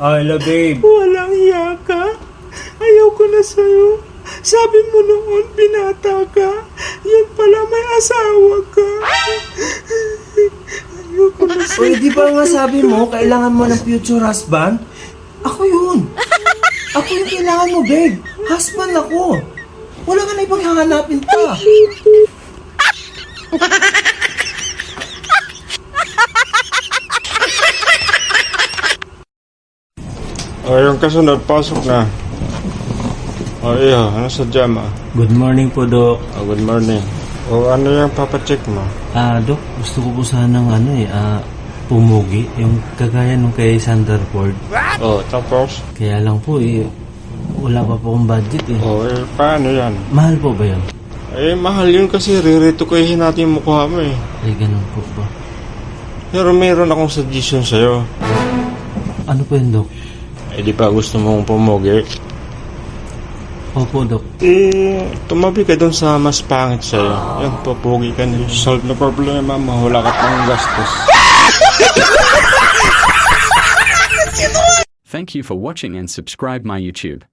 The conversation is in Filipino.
Hello, babe. Walang iya ka. Ayaw ko na sa'yo. Sabi mo noon, binata ka. Yan pala may asawa ka. Ayaw ko na sa'yo. Uy, di ba nga sabi mo, kailangan mo ng future husband? Ako yun. Ako yung kailangan mo, babe. Husband ako. Wala ka na ipaghahanapin pa. O, yung kasunod, pasok na. O, iya, ano sa jam, ah? Good morning po, Dok. O, good morning. O, ano yung papacheck mo? Dok, gusto ko po sanang pumugi. Yung kagaya nung kay Sanderford. O, tapos? Kaya lang po, wala pa po akong budget eh. O, paano yan? Mahal po ba yun? Mahal yun kasi riritukuhin natin yung mukha mo eh. Ganun po ba? Pero mayroon akong suggestion sa'yo. Ano po yun, Dok? Di ba gusto mong pumugi? Opo, Dok. Tumabi ka dun sa mas pangit sa'yo. Yan, papugi ka na. Solve na problema, mahula ka pang gastos. Thank you for watching and subscribe my YouTube.